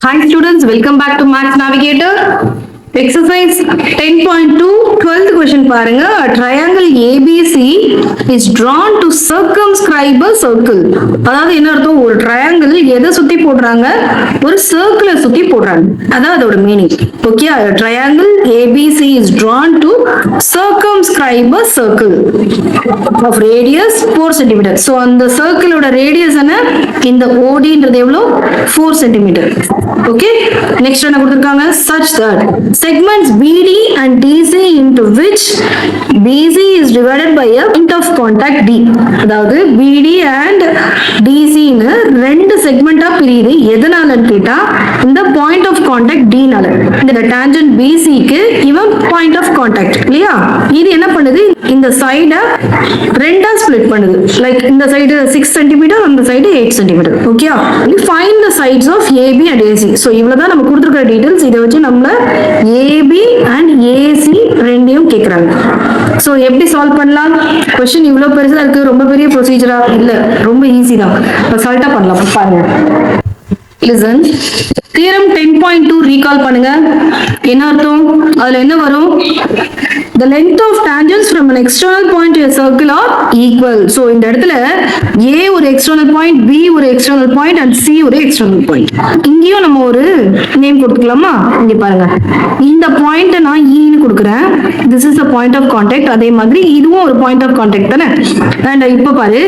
Hi students, welcome back to Maths Navigator. Exercise 10.2 12th question பாருங்க. A triangle ABC is drawn to circumscribe a circle. அதாவது என்ன அர்த்தம்? ஒரு triangle எதை சுத்தி போடுறாங்க? ஒரு circle சுத்தி போடுறாங்க. அதான் அதோட meaning. Okay, a triangle ABC is drawn to circumscribe a circle of radius 4 cm. So அந்த circle ஓட radius என்ன? இந்த ODன்றது எவ்வளவு? 4 cm. ஓகே, நெக்ஸ்ட் என்ன கொடுத்திருக்காங்க? Such that segments BD and DC into which BC is divided by a point of contact D. அதாவது BD and DC னு ரெண்டு செக்மெண்டா பிரியுது. எதனாலன்னு கேட்டா இந்த பாயிண்ட் ஆஃப் கான்டாக்ட் D னால. இந்த டான்ஜென்ட் BC க்கு இவன் பாயிண்ட் ஆஃப் கான்டாக்ட் இல்லையா? இது என்ன பண்ணுது? இந்த சைட ரெண்டா ஸ்ப்ளிட் பண்ணுது. லைக் இந்த சைடு 6 cm, அந்த side 8 cm. Okay, find the sides of AB and AC. So இவ்வளவுதான் நம்ம கொடுத்திருக்கிற டீடைல்ஸ். இதை வச்சு நம்மள AB and AC ரெண்டையும் கேக்குறாங்க. சோ எப்படி சால்வ் பண்ணலாம்? क्वेश्चन இவ்வளவு பெருசா இருக்கு, ரொம்ப பெரிய ப்ரொசீஜரா இல்ல, ரொம்ப ஈஸி தான். சால்ட்டா பண்ணலாம். பாருங்க, listen. Theorem 10.2 recall பண்ணுங்க. என்ன அர்த்தம்? அதுல என்ன வரும்? The length of tangents from an external point to a circle are equal. So இந்த இடத்துல A ஒரு external point, B ஒரு external point and C ஒரு external point. இங்கேயும் நம்ம ஒரு நேம் கொடுத்துக்கலாமா? இங்க பாருங்க, இந்த பாயிண்ட் நான் E ன்னு கொடுக்கிறேன். This is the point of contact. அதே மாதிரி இதுவும் ஒரு point of contact தானே? And இப்ப பாரு,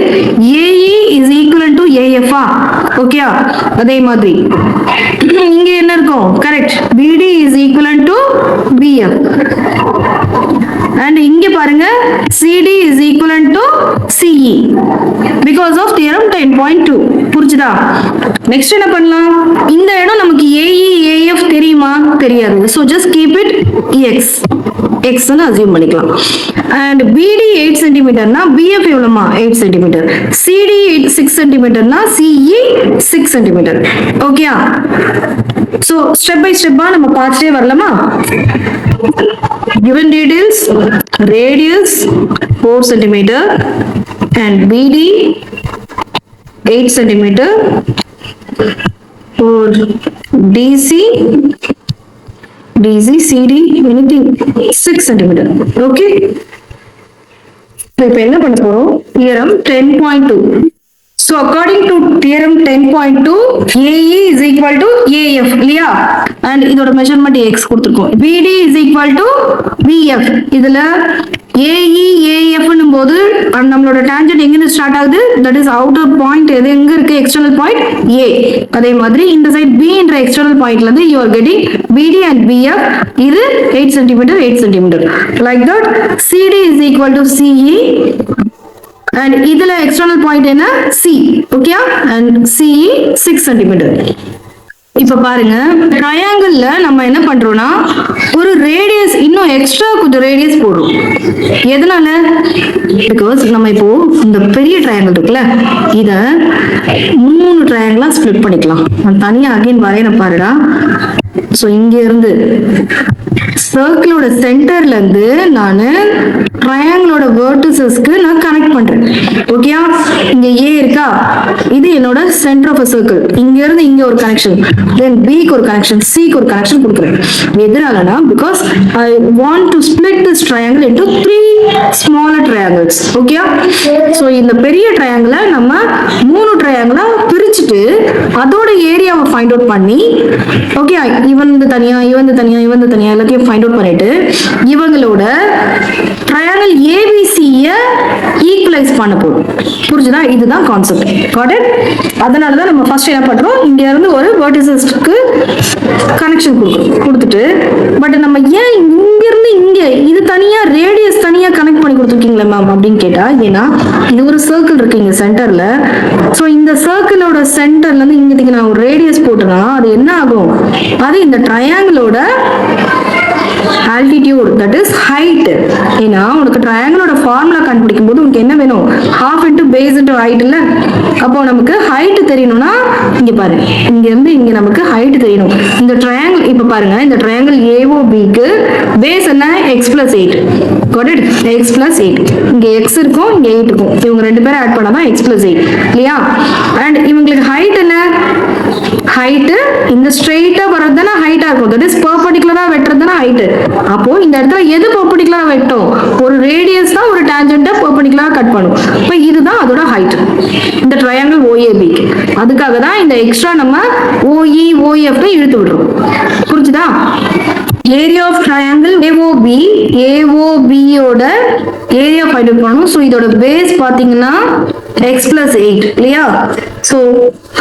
AE is equivalent to AF. Okay, அதே மாதிரி இங்க என்ன இருக்கும்? Correct, BD is equivalent to BF. And இங்க பாருங்க, CD is equivalent to CE because of theorem 10.2. புரிஞ்சுதா? நெக்ஸ்ட் என்ன பண்ணலாம்? இந்த இடம் நமக்கு AE AF தெரியுமா? தெரியாது. So just keep it EX. X ன்னு அசியூம் பண்ணிக்கலாம். And BD 8 cm னா BF எவ்வளவுமா? 8 cm. CD 6 cm னா CE 6 cm. ஓகேயா? So step by step நம்ம பார்த்துட்டே வரலாமா? Given details, radius 4 cm and BD 8 cm for DC CD anything 6 cm. Okay, இப்போ என்ன பண்ண போறோம்? Theorem 10.2. So according to theorem 10.2, AE is equal to AF இல்லையா? And இதோட மெஷர்மெண்ட் X கொடுத்திருக்கோம். BD is equal to BF. இதுல AE AF னும் போது நம்மளோட டான்ஜென்ட் எங்க இருந்து ஸ்டார்ட் ஆகுது? That is outer point. எது எங்க இருக்கு? external point A. அதே மாதிரி இந்த சைடு B என்ற external pointல இருந்து you are getting BD and BF. இது 8 cm 8 cm. Like that, CD is equal to CE. And இதுல external point என்ன? C. Okay, and CE 6 cm. இப்ப பாருங்க, ட்ரையாங்கிள்ல நம்ம என்ன பண்றோம்னா ஒரு ரேடியஸ் இன்னும் எக்ஸ்ட்ரா கொஞ்சம் ரேடியஸ் போடுறோம். எதனால? பிகாஸ் நம்ம இப்போ இந்த பெரிய ட்ரையாங்கிள் இருக்குல்ல, இத 3 ட்ரையாங்கிளா ஸ்ப்ளிட் பண்ணிக்கலாம். நான் தனியா அகைன் வரையறேன் பாருடா. சோ இங்க இருந்து சர்க்கிளோட சென்டர்ல இருந்து நான் ட்ரையாங்கிளோட வெர்டிசஸ்க்கு நான் கனெக்ட் பண்றேன். ஓகேயா? இங்க A இருக்கா? இது என்னோட சென்டர் ஆஃப் a circle. இங்க இருந்து இங்க ஒரு கனெக்ஷன், தென் B க்கு ஒரு கனெக்ஷன், C க்கு ஒரு கனெக்ஷன் கொடுக்கிறேன். எதனாலனா because I want to split this triangle into 3 smaller triangles. ஓகேயா? சோ இந்த பெரிய ட்ரையாங்கிளை நம்ம 3 ட்ரையாங்கிளா பிரிச்சுட்டு அதோட ஏரியாவை ஃபைண்ட் அவுட் பண்ணி, ஓகே, இவன் தனியா இவன் தனியா இவன் தனியா எல்லாத்தையும் ஃபைண்ட் அவுட் பண்ணிட்டு இவங்களோட ட்ரையாங்கிள் ஏபிசியை ஈக்குவலைஸ் பண்ண போறோம். புரிஞ்சுதா? இதுதான் கான்செப்ட். Got it? அதனால தான் நம்ம ஃபர்ஸ்ட் என்ன பண்றோம், இங்க இருந்து ஒரு வெர்டிசஸ்க்கு கனெக்ஷன் கொடுத்துட்டு, பட் நம்ம ஏன் இங்க இருந்து இங்க இது தனியா ரேடியஸ் தனியா கனெக்ட் பண்ணி கொடுத்துருக்கீங்களா மேம் அப்படின்னு கேட்டா, ஏன்னா இது ஒரு சர்க்கிள் இருக்கு இங்க சென்டர்ல. சோ இந்த சர்க்கிளோட சென்டர்ல இருந்து இங்கத்துக்கு நான் ஒரு ரேடியஸ் போட்டேன்னா அது என்ன ஆகும்? அது இந்த ட்ரையாங்கிளோட altitude, that is height. ஏன்னா உனக்கு ட்ரையாங்கிளோட ஃபார்முலா கண்டுபிடிக்கும் போது உனக்கு என்ன வேணும்? half into base into height இல்ல? அப்போ நமக்கு ஹைட் தெரியணும்னா இங்க பாரு, இங்க இருந்து இங்க நமக்கு ஹைட் தெரியணும். இந்த ட்ரையாங்கிள் இப்ப பாருங்க, இந்த ட்ரையாங்கிள் AOB க்கு பேஸ் என்ன? x plus 8. Got it? x plus 8. இங்க x இருக்கும், இங்க 8 இருக்கும். இவங்க ரெண்டு பேரும் ஆட் பண்ணாதான் x plus 8 இல்லையா? அண்ட் இவங்களுக்கு ஹைட் என்ன? ஹைட் இந்த ஸ்ட்ரெயிட்டா வர்றது தானே ஹைட்டா இருக்கும், தட் இஸ் பெர்பெண்டிகுலரா வெட்டுறது தானே ஹைட். அப்போ இந்த இடத்துல எது பெர்பெண்டிகுலரா வெட்டும், ஒரு ரேடியஸ் தான் ஒரு டான்ஜென்ட்டை பெர்பெண்டிகுலரா கட் பண்ணும். இப்போ இதுதான் அதோட ஹைட் இந்த ட்ரையாங்கிள் OAB. அதுக்காக தான் இந்த எக்ஸ்ட்ரா நம்ம OE OF இழுத்து விடுறோம். புரிஞ்சுதா? ஏரியா ஆஃப் ட்ரையாங்கிள் AOB யோட ஏரியா ஃபைண்ட் அவுட் பண்ணணும். ஸோ இதோட பேஸ் பார்த்தீங்கன்னா x plus 8 இல்லையா? So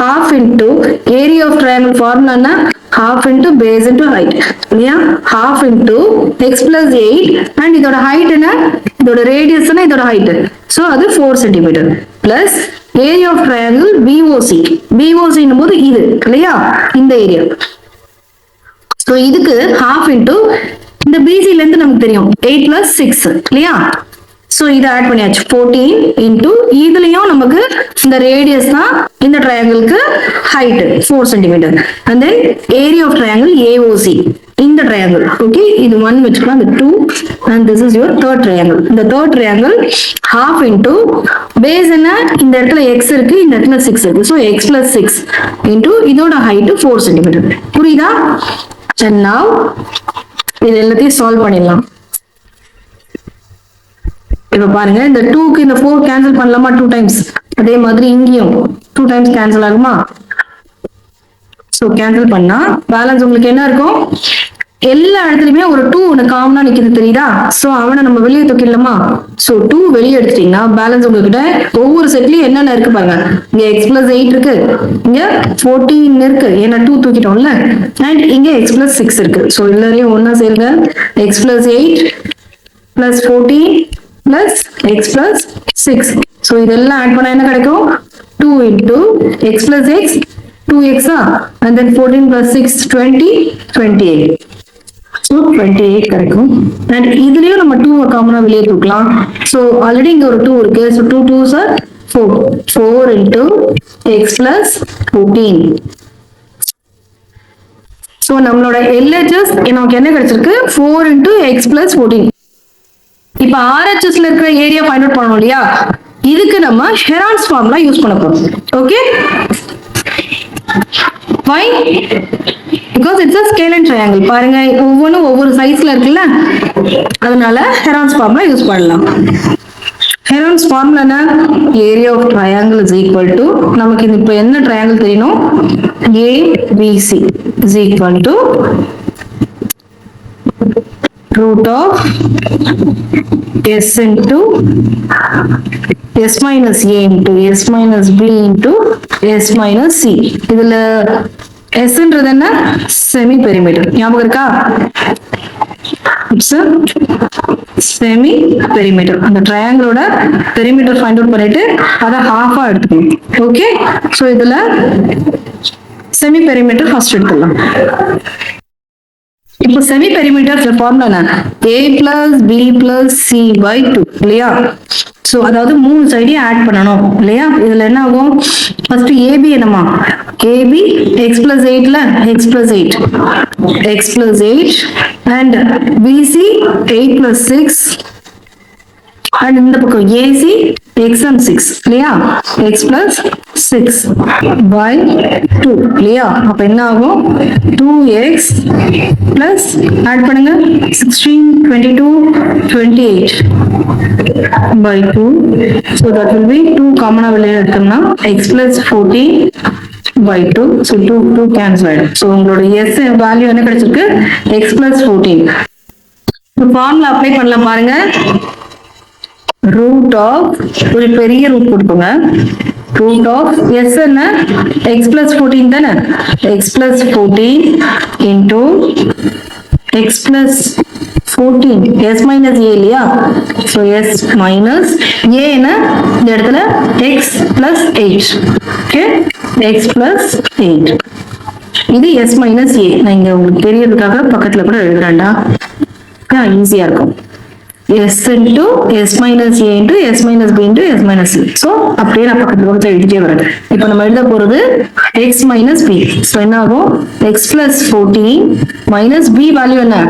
half into area of triangle ஃபார்முலானா half into base into height இல்லையா? half into x plus 8 and இதோட height என்ன, இதோட ரேடியஸ் என்ன, இதோட height. ஸோ அது 4 cm plus area of triangle BOC போது இது இல்லையா, இந்த ஏரியா. ஸோ இதுக்கு half into இந்த BCல இருந்து நமக்கு தெரியும் 8 plus 6 இல்லையா? ஸோ இதை ஆட் பண்ணியாச்சு 14 into இதுலயும் நமக்கு இந்த ரேடியஸ் தான் இந்த ட்ரையாங்கிளுக்கு height 4 cm. And then area of triangle AOC இந்த ட்ரையாங்கிள். ஓகே, இது 1 வச்சுக்கலாம், இந்த 2 and this is your third triangle. இந்த third triangle half into base என்ன, இந்த இடத்துல x இருக்கு, இந்த இடத்துல 6 இருக்கு. ஸோ x plus 6 into இதோட ஹைட் 4 cm. புரியுதா? And now இது எல்லாத்தையும் சால்வ் பண்ணிடலாம். இப்ப பாருங்க, இந்த 2க்கு இந்த 4 கேன்சல் பண்ணலாமா 2 times, அதே மாதிரி இங்கேயும் 2 times கேன்சல் ஆகுமா? சோ கேன்சல் பண்ணா பேலன்ஸ் உங்களுக்கு என்ன இருக்கும், எல்லா இடத்துலயுமே ஒரு 2 ஒன்று காமனா நிக்குது தெரியுதா? சோ அவனை நம்ம வெளியே தூக்கிடலாமா? சோ 2 வெளியே எடுத்துட்டீங்கன்னா பேலன்ஸ் உங்ககிட்ட ஒவ்வொரு செட்லயும் என்னென்ன இருக்கு பாருங்க. இங்க x plus 8 இருக்கு, இங்க 14 இருக்கு, ஏன்னா 2 தூக்கிட்டோம்ல, அண்ட் இங்க x plus 6 இருக்கு. சோ எல்லாரையும் ஒன்னா சேருங்க, x plus 8 plus 14 plus x plus 6. So இதெல்லாம் ஆட் பண்ணா என்ன கிடைக்கும், 2 into x plus x 2x and then 14 plus 6 20 28. So 28 கிடைக்கும். and இதுலயும் நம்ம 2 காமனா வெளியே தூக்கலாம். so ஆல்ரெடி இங்க ஒரு 2 இருக்கு. so 2 2s are 4 into x plus 14. so நம்மளோட LHS நமக்கு என்ன கிடைச்சிருக்கு, 4 into x plus 14. இப்ப RHSல இருக்கிற ஏரியா ஃபைண்ட் அவுட் பண்ணணும் இல்லையா, இதுக்கு நம்ம ஹெரான்ஸ் ஃபார்முலா யூஸ் பண்ண போறோம். Okay, why? because it's a scalene triangle. பாருங்க, ஒவ்வொன்றும் ஒவ்வொரு சைஸ்ல இருக்குல்ல, அதனால ஹெரான்ஸ் ஃபார்முலா யூஸ் பண்ணலாம். ஹெரான்ஸ் ஃபார்முலா என்ன, area of triangle is equal to, நமக்கு இது இப்போ என்ன ட்ரையாங்கிள் தெரியணும், ABC is equal to root of s into s minus a into s minus b into s minus c. இதுல s ன்றது என்ன, செமி பெரிமீட்டர், ஞாபகம் இருக்கா? It's semi perimeter. அந்த ட்ரையாங்கிளோட பெரிமீட்டர் ஃபைண்ட் அவுட் பண்ணிட்டு அதை ஹாஃபா எடுத்துக்கணும். ஓகே, சோ இதுல செமி பெரிமீட்டர் ஃபர்ஸ்ட் எடுத்துடலாம். இப்போ செமி பெரிமீட்டர் ஃபார்முலா என்ன, a plus b plus c by 2 இல்லையா? சோ அதாவது மூணு சைடையும் ஆட் பண்ணணும் இல்லையா? இதுல என்ன ஆகும், ஃபர்ஸ்ட் AB என்னமா, AB x plus 8 ல x plus 8 and BC 8 plus 6 and இந்த பக்கம் AC x and 6 இல்லையா, x plus 6 by 2 இல்லையா? அப்ப என்ன ஆகும், 2x plus add பண்ணுங்க 16 22 28 by 2. so that will be 2 காமனா வெளியே எடுத்தோம்னா x plus 14 by 2. so 2 cancel ஆயிடும். so உங்களோட s வேல்யூ என்ன கிடைச்சிருக்கு, x plus 14. ஃபார்முலா அப்ளை பண்ணலாம் பாருங்க. root of ஒரு பெரிய ரூட் கொடுப்போங்க, root of s என்ன, x plus 14 தானே, x plus 14 into x plus 14 s minus a இல்லையா? so s minus a என்ன, இந்த இடத்துல x plus 8. okay, x plus 8 இது s minus a. நான் இங்க உங்களுக்கு தெரியறதுக்காக பக்கத்துல கூட எழுதுறேன்டா, ஈஸியா இருக்கும். s into s minus a into s minus b into s minus c. so அப்படியே நான் பக்கத்துல எழுதிட்டே வரேன். இப்போ நம்ம எழுத போறது x minus b. so என்ன ஆகும், x plus 14 minus b value என்ன,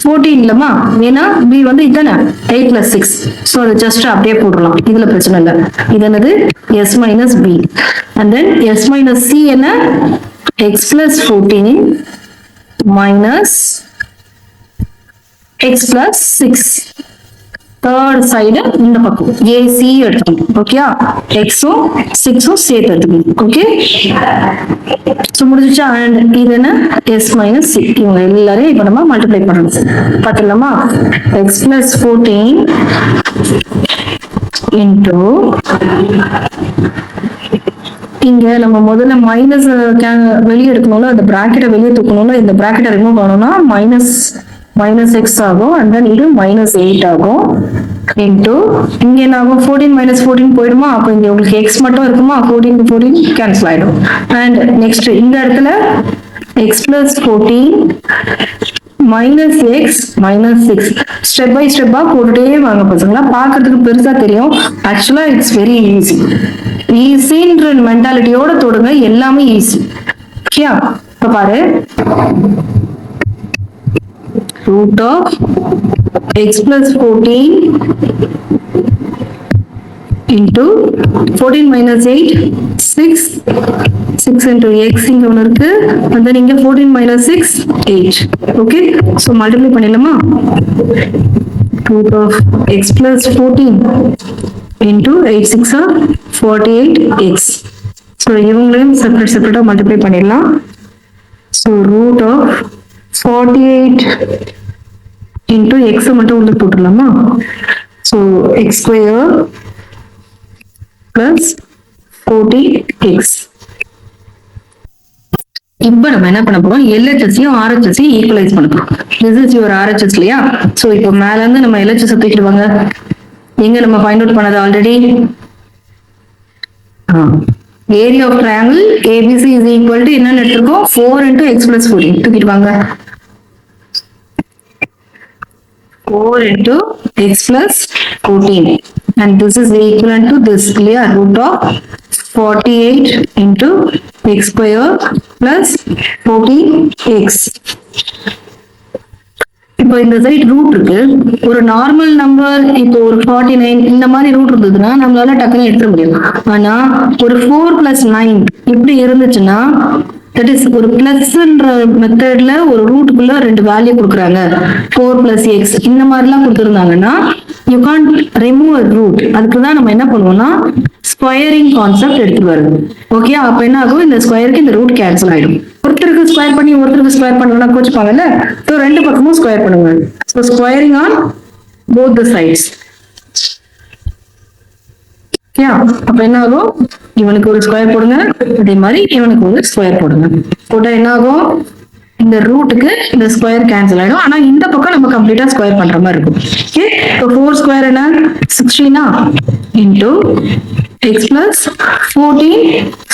14 இல்லமா, ஏன்னா b வந்து இதானே 8 plus 6. so அது ஜஸ்ட் அப்படியே போடலாம், இதுல பிரச்சனை இல்லை. இது என்னது, s minus b and then s minus c என்ன, x plus 14 minus x plus 6. Third side இந்த பக்கம் AC எடுத்துக்கணும். ஓகேயா? X-உம் 6-உம் சேர்த்து எடுத்துக்கணும். ஓகே? ஸோ முடிஞ்சிச்சா? அண்ட் இது என்ன? S minus 6. இவங்க எல்லாரையும் இப்போ நம்ம மல்டிப்ளை பண்ணணும். பார்த்துடலாமா? x plus 14 into இங்க நம்ம முதல்ல மைனஸ் வெளியே எடுக்கணும்ல, அந்த பிராக்கெட்டை வெளியே தூக்கணும்ல, இந்த பிராக்கெட்டை ரிமூவ் பண்ணணும்னா மைனஸ் எக்ஸ் ஆகும். அண்ட் தென் இது -8 ஆகும். இன்டூ இங்க என்ன ஆகும்? 14 - 14 போயிடுமா? அப்போ இங்க உங்களுக்கு எக்ஸ் மட்டும் இருக்குமா? 14 14 கேன்சல் ஆயிடும். அண்ட் நெக்ஸ்ட் இந்த இடத்துல x plus 14 minus x minus 6 step by ஸ்டெப்பா போட்டுட்டே வாங்க பசங்களா. பார்க்கிறதுக்கு பெருசா தெரியும், ஆக்சுவலா இட்ஸ் வெரி ஈஸி. ஈஸின்ற மென்டாலிட்டியோட தொடுங்க, எல்லாமே ஈஸி. ஓகே, இப்ப பாரு, root of x plus 14 into 14 minus 8 6 into x இங்க ஒன்று இருக்கு, and then இங்க 14 minus 6 8. ஓகே, so multiply பண்ணிடலாமா? root of x plus 14 into 8 6 are 48x. so இவங்களையும் செப்பரேட்டா மல்டிப்ளை பண்ணிடலாம். so root of 48 into x மட்டும் உள்ள போட்டுடலாமா? so x square plus 40x. இப்போ நம்ம என்ன பண்ண போறோம்? LHS-ஐயும் RHS-ஐயும் ஈக்குவலைஸ் பண்ண போறோம். This is your RHS இல்லையா? சோ இப்போ மேல இருந்து நம்ம LHS தூக்கிட்டு வாங்க. எங்க நம்ம ஃபைண்ட் அவுட் பண்ணது already? Area of triangle ABC is equal to என்னன்னு எடுத்துருக்கோம்? 4 into x plus 14. தூக்கிட்டு வாங்க. 4 into x plus 14. And this is equivalent to this, clear? Root of 48 into x square plus 40x. இப்போ இந்த சைடு ரூட் இருக்கு, ஒரு normal number இப்போ ஒரு 49 இந்த மாதிரி ரூட் இருந்ததுன்னா நம்மளால டக்குன்னு எடுத்துட முடியும். ஆனா ஒரு 4 + 9 இப்படி இருந்துச்சுன்னா, தட் இஸ் ஒரு பிளஸ்ன்ற மெத்தட்ல ஒரு ரூட்டுக்குள்ள 2 வேல்யூ கொடுக்குறாங்க, 4 + x இந்த மாதிரிலாம் கொடுத்துருந்தாங்கன்னா you can't remove a root. அதுக்கு தான் நம்ம என்ன பண்ணுவோம்னா ஸ்கொயரிங் கான்செப்ட் எடுத்துட்டு வருது. ஓகே, அப்ப என்ன ஆகும்? இந்த ஸ்கொயருக்கு இந்த ரூட் கேன்சல் ஆயிடும். ஒருத்தருக்கு ஸ்கொயர் பண்ணி ஒருத்தருக்கு ஸ்கொயர் பண்ணணும்னா கோச்சுப்பாங்கல்ல, ஸோ 2 பக்கமும் ஸ்கொயர் பண்ணுங்க. So squaring on both the sides. Okay, அப்ப என்ன ஆகும்? இவனுக்கு ஒரு ஸ்கொயர் போடுங்க, அதே மாதிரி இவனுக்கு ஒரு ஸ்கொயர் போடுங்க. போட்டா என்ன ஆகும்? இந்த ரூட்டுக்கு இந்த ஸ்கொயர் கேன்சல் ஆயிடும். ஆனா இந்த பக்கம் நம்ம கம்ப்ளீட்டா ஸ்கொயர் பண்ற மாதிரி இருக்கும். ஓகே, இப்போ 4 ஸ்கொயர் என்ன? 16 இன்டூ x plus 14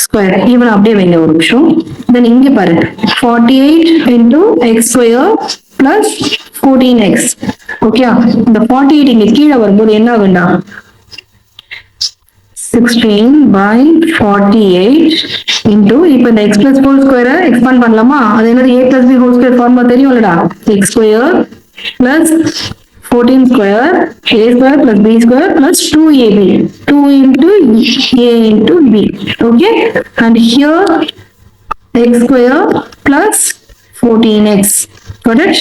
ஸ்கொயர். இவன் அப்படியே வைங்க ஒரு நிமிஷம். தென் இங்க பாரு, 48 into x square plus 14x. Okay, இந்த 48 இங்க கீழே வரும்போது என்ன ஆகும்டா? 16/48 into இப்போ இந்த x plus whole square expand பண்ணலாமா? அது என்னது? a plus b whole square formula தெரியும்லடா. x square plus 14 square a square plus b square plus 2ab, 2 into a into b. Okay, and here x square plus 14x. Got it?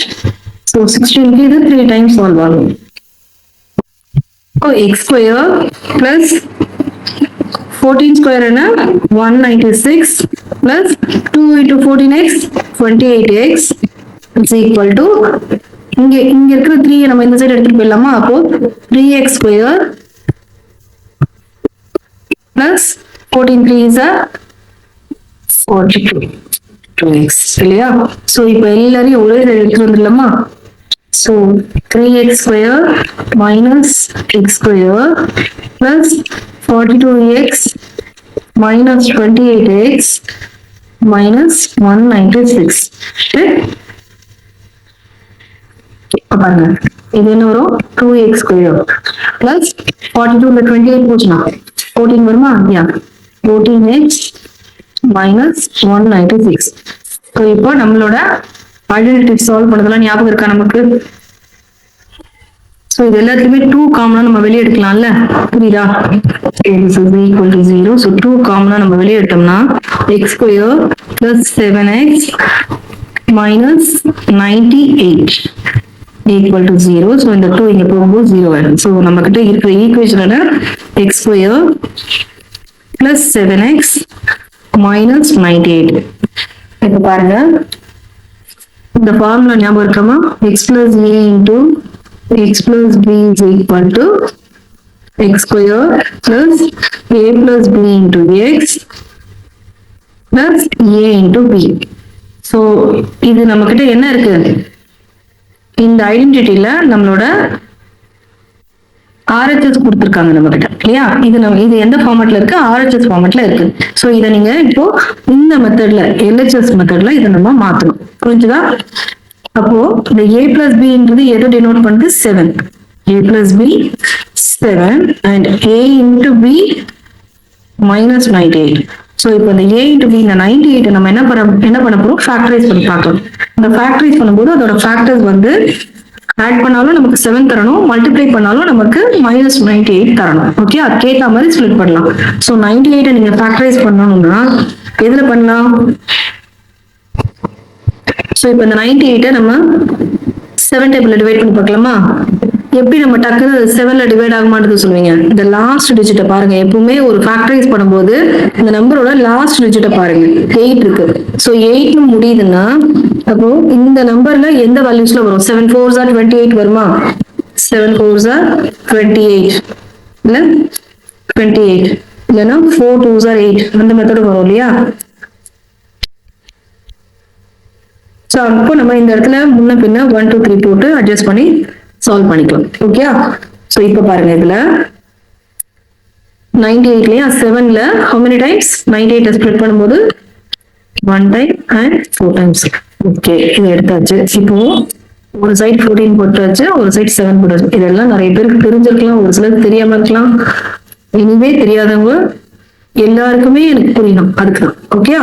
So 16 க்கு இது 3 times solve ஆகும். So x square plus 14 square என்ன? 196 plus 2 into 14x 28x is equal to இங்க இருக்கிற 3 நம்ம இந்த side எடுத்துட்டு போயிடலாமா? அப்போ 3x square plus 14 3 is 42x இல்லையா? சோ இப்போ எல்லாரையும் ஒரே சைடு எடுத்துட்டு வந்துடலாமா? So 3x square minus x square plus 42x minus 28x minus 196. பாருங்க, இது என்ன வரும்? 2x square plus 42 இந்த 28 போச்சுன்னா 14 வருமா? 14x minus 196. ஸோ இப்போ நம்மளோட ஐடென்டிட்டி சால்வ் பண்ணதெல்லாம் ஞாபகம் இருக்கா நமக்கு? ஸோ இது எல்லாத்துலயுமே 2 காமனா நம்ம வெளியே எடுக்கலாம்ல, புரியுதா? equal to 0. ஸோ 2 காமனா நம்ம வெளியே எடுத்தோம்னா X square plus 7x minus 98 equal to 0. So இந்த 2 இங்க போகும்போது 0 ஆயிடும். ஸோ நம்ம கிட்ட இருக்கிற ஈக்குவேஷனோட x square plus 7x minus 98. இப்ப பாருங்க, இந்த ஃபார்முலா ஞாபகம் இருக்கமா? x plus a into x plus b is equal to x square plus a plus b into x plus a into b. so இது நம்ம கிட்ட என்ன இருக்கு? இந்த ஐடென்டிட்டில நம்மளோட RHS கொடுத்திருக்காங்க நம்ம கிட்ட, இல்லையா? இது எந்த ஃபார்மேட்ல இருக்கு? RHS ஃபார்மேட்ல இருக்கு. சோ இத நீங்க இப்போ இந்த மெத்தட்ல LHS மெத்தட்ல இத நம்ம மாத்தணும். புரிஞ்சுதா? அப்போ இந்த a plus b ன்றது எதை டினோட் பண்ணுது? 7. a plus b 7 and a into b minus 98. So இப்போ இந்த a into b இந்த 98 நம்ம என்ன பண்ண போறோம்? ஃபேக்டரைஸ் பண்ணி பார்க்கணும். இந்த ஃபேக்டரைஸ் பண்ணும்போது அதோட ஃபேக்டர்ஸ் வந்து ஆட் பண்ணாலும் நமக்கு 7 தரணும், மல்டிப்ளை பண்ணாலும் நமக்கு மைனஸ் 98 தரணும். ஓகே, அதுக்கேற்ற மாதிரி ஸ்ப்ளிட் பண்ணலாம். ஸோ 98 நீங்க ஃபேக்டரைஸ் பண்ணணும்னா எதுல பண்ணலாம்? ஸோ இப்போ இந்த 98 நம்ம 7 டேபிள்ல டிவைட் பண்ணி பார்க்கலாமா? எப்படி நம்ம டக்குன்னு 7ல டிவைட் ஆகுமான்னு சொல்லுவீங்க? இந்த லாஸ்ட் டிஜிட்டை பாருங்க. எப்பவுமே ஒரு ஃபேக்டரைஸ் பண்ணும்போது இந்த நம்பரோட லாஸ்ட் டிஜிட்டை பாருங்க. 8 இருக்கு. ஸோ 8 முடியுதுன்னா அப்போ இந்த நம்பர்ல எந்த வேல்யூஸ்ல வரும்? 7 4s are 28 வருமா? 7 4s are 28 இல்ல 28 இல்லனா 4 2s are 8 அந்த மெத்தட் வரும் இல்லையா? சோ அப்போ நம்ம இந்த இடத்துல முன்ன பின்ன 1 2 3 போட்டு அட்ஜஸ்ட் பண்ணி சால்வ் பண்ணிக்கலாம். ஓகே, சோ இப்போ பாருங்க, இதுல 98 லயா 7ல how many times 98 ஸ்ப்ளிட் பண்ணும்போது 1 time and 4 times. ஓகே, இது எடுத்தாச்சு. இப்போ ஒரு சைடு 14 போட்டாச்சு, ஒரு சைடு 7 போட்டாச்சு. இதெல்லாம் நிறைய பேருக்கு தெரிஞ்சிருக்கலாம், ஒரு சிலருக்கு தெரியாம இருக்கலாம். இனிமே தெரியாதவங்க எல்லாருக்குமே எனக்கு புரியணும், அதுக்குதான். ஓகே,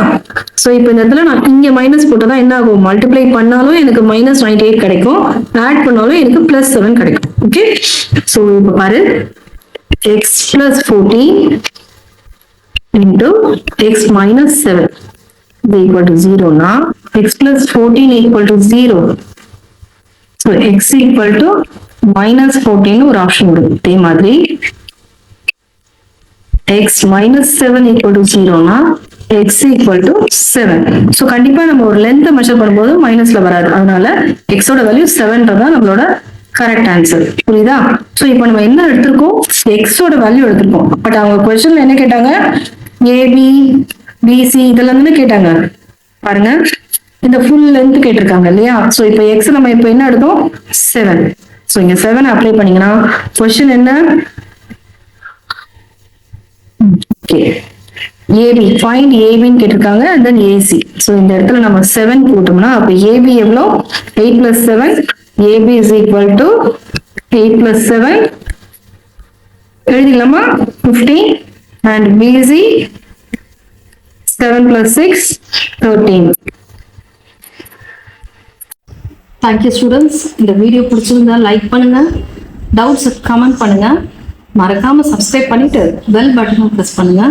சோ இப்போ இந்த இடத்துல நான் இங்க மைனஸ் போட்டதான் என்ன ஆகும்? மல்டிப்ளை பண்ணாலும் எனக்கு மைனஸ் 98 கிடைக்கும், ஆட் பண்ணாலும் எனக்கு பிளஸ் 7 கிடைக்கும். ஓகே, சோ இப்போ பாரு, x plus 14 into x minus 7 is equal to 0 na x plus 14 equal to 0. so x equal to minus 14 ஒரு ஆப்ஷன் வரும். அதே மாதிரி x minus 7 equal to 0 na x equal to 7. so கண்டிப்பா நம்ம ஒரு லென்த் மெஷர் பண்ணும்போது மைனஸ்ல வராது. அதனால x ஓட வேல்யூ 7ன்றதா நம்மளோட கரெக்ட் ஆன்சர். புரியுதா? சோ இப்போ நம்ம என்ன எடுத்திருக்கோம்? x ஓட வேல்யூ எடுத்திருக்கோம். பட் அவங்க क्वेश्चनல என்ன கேட்டாங்க? AB BC இதெல்லாம் தானே கேட்டாங்க. பாருங்க, இந்த ஃபுல் லென்த் கேட்டிருக்காங்க இல்லையா? சோ இப்போ x நம்ம இப்போ என்ன எடுத்தோம்? 7. சோ இங்க 7 அப்ளை பண்ணீங்கன்னா क्वेश्चन என்ன? ஓகே, AB find AB ன்னு கேட்டிருக்காங்க, and then AC. சோ இந்த இடத்துல நம்ம 7 போட்டோம்னா அப்ப AB எவ்வளோ? 8 plus 7. AB is equal to 8 plus 7 எழுதிடலாமா? 15 and BC 7 plus 6 13. Thank you students. இந்த வீடியோ பிடிச்சிருந்தா லைக் பண்ணுங்க, டவுட்ஸ் கமெண்ட் பண்ணுங்க, மறக்காம சப்ஸ்கிரைப் பண்ணிட்டு பெல் பட்டனை பிரஸ் பண்ணுங்க.